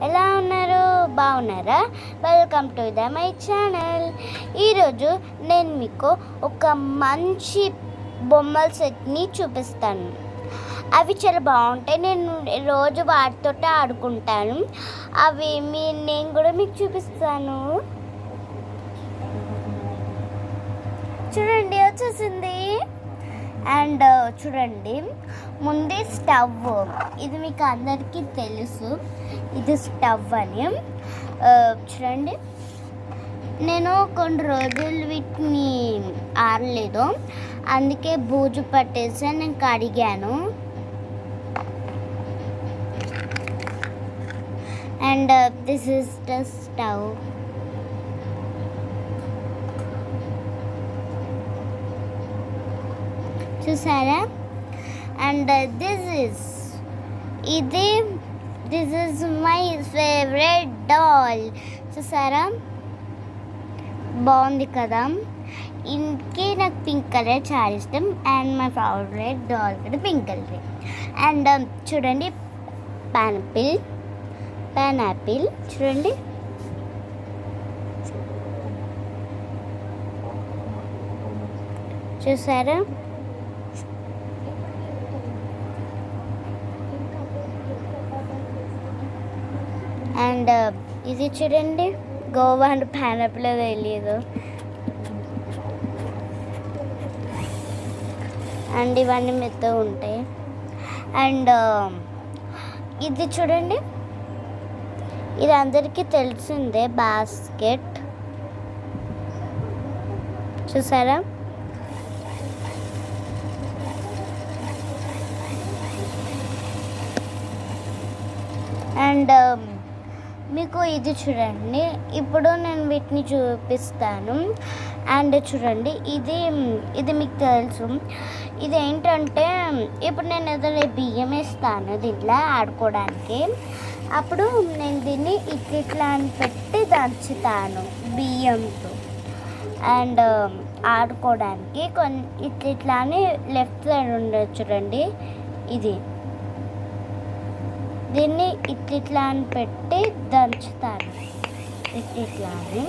ఎలా ఉన్నారు? బాగున్నారా? Welcome to my channel. ఈరోజు నేను మీకు ఒక మంచి బొమ్మల సెట్ని చూపిస్తాను. అవి చాలా బాగుంటాయి. నేను రోజు వాటితో ఆడుకుంటాను. నేను కూడా మీకు చూపిస్తాను. చూడండి, వచ్చేసింది. అండ్ చూడండి, ముందే స్టవ్. ఇది మీకు అందరికీ తెలుసు, ఇది స్టవ్ అని. చూడండి, నేను కొన్ని రోజులు వీటిని ఆరలేదు, అందుకే బూజు పట్టేసి నేను కడిగాను. And this is the stove. చూసారా? And this is my favourite doll. చూసారా? బాగుంది కదా? ఇంకే నాకు పింక్ కలర్ చాలా ఇష్టం. అండ్ మై ఫేవరెట్ డాల్ కూడా పింక్ కలర్. అండ్ చూడండి, పైనాపిల్ చూడండి. చూసారా? అండ్ ఇది చూడండి, గోవా అండ్ పైనాపిల్ తెలియదు. అండ్ ఇవన్నీ మెత్తగా ఉంటాయి. అండ్ ఇది చూడండి, ఇది అందరికీ తెలిసిందే, బాస్కెట్. చూసారా? అండ్ మీకు ఇది చూడండి, ఇప్పుడు నేను వీటిని చూపిస్తాను. అండ్ చూడండి, ఇది మీకు తెలుసు. ఇది ఏంటంటే, ఇప్పుడు నేను ఏదైనా బియ్యం వేస్తాను దీంట్లో ఆడుకోవడానికి. అప్పుడు నేను దీన్ని ఇట్లా అని పెట్టి దంచుతాను బియ్యంతో. అండ్ ఆడుకోవడానికి ఇట్లా అని లెఫ్ట్ సైడ్ ఉండదు చూడండి, దీన్ని ఇట్లా అని పెట్టి దంచుతాను. ఇట్లా అని,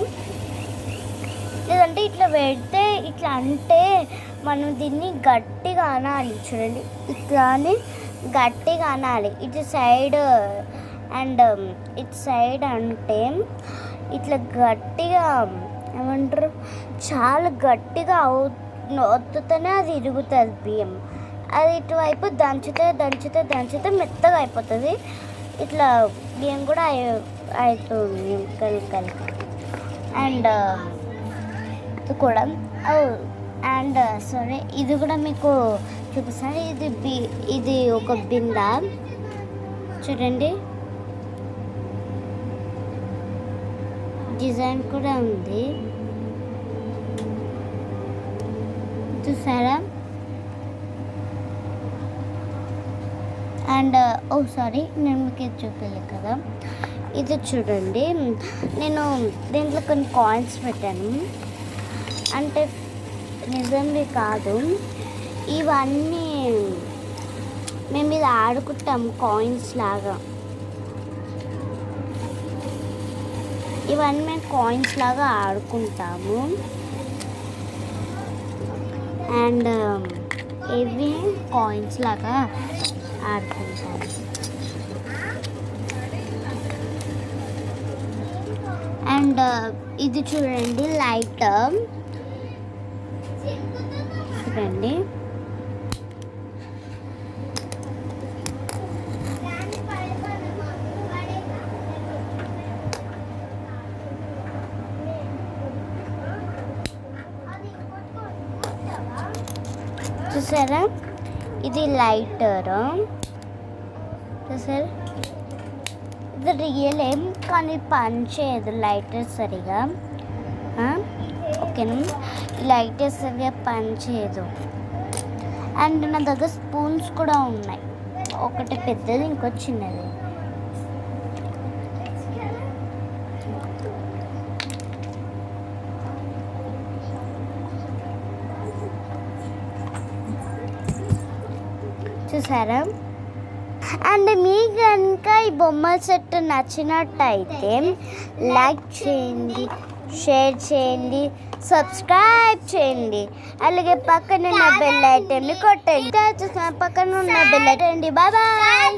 లేదంటే ఇట్లా పెడితే ఇట్లా అంటే మనం దీన్ని గట్టిగా అనాలి. చూడండి, ఇట్లా అని గట్టిగా అనాలి ఇటు సైడ్. అండ్ ఇటు సైడ్ అంటే ఇట్లా గట్టిగా ఏమంటారు, చాలా గట్టిగా ఒత్తుతూనే అది ఇరుగుతుంది బియ్యం. అది ఇటువైపు దంచితే మెత్తగా అయిపోతుంది. ఇట్లా బియ్యం కూడా అవుతుంది కలికి. అండ్ ఇది కూడా అండ్ సరే, ఇది కూడా మీకు చూపిస్తాను. ఇది ఒక బిందె చూడండి, డిజైన్ కూడా ఉంది. చూసారా? అండ్ సారీ, నేను మీకు ఇది చూపించలేదు కదా. ఇది చూడండి, నేను దీంట్లో కొన్ని కాయిన్స్ పెట్టాను. అంటే నిజంవి కాదు, ఇవన్నీ మేము ఇది ఆడుకుంటాం కాయిన్స్ లాగా. ఇవన్నీ మేము కాయిన్స్ లాగా ఆడుకుంటాము. అండ్ ఇవి కాయిన్స్ లాగా ఆడుకుంటాము. అండ్ ఇది చూడండి, లైట్ చూడండి. చూసారా? ఇది లైటర్. చూసారా? ఇది రియల్ ఏం కానీ పని చేయదు లైటర్ సరిగా. ఓకేనా? లైటర్ సరిగా పని చేయదు. అండ్ నా దగ్గర స్పూన్స్ కూడా ఉన్నాయి, ఒకటి పెద్దది, ఇంకో చిన్నది. చూసారా? అండ్ మీకు కనుక ఈ బొమ్మల సెట్ నచ్చినట్టయితే లైక్ చేయండి, షేర్ చేయండి, సబ్స్క్రైబ్ చేయండి. అలాగే పక్కన ఉన్న బెల్ ఐటెంని కొట్టండి. పక్కన ఉన్న బెల్ ఐటెండి. Bye bye.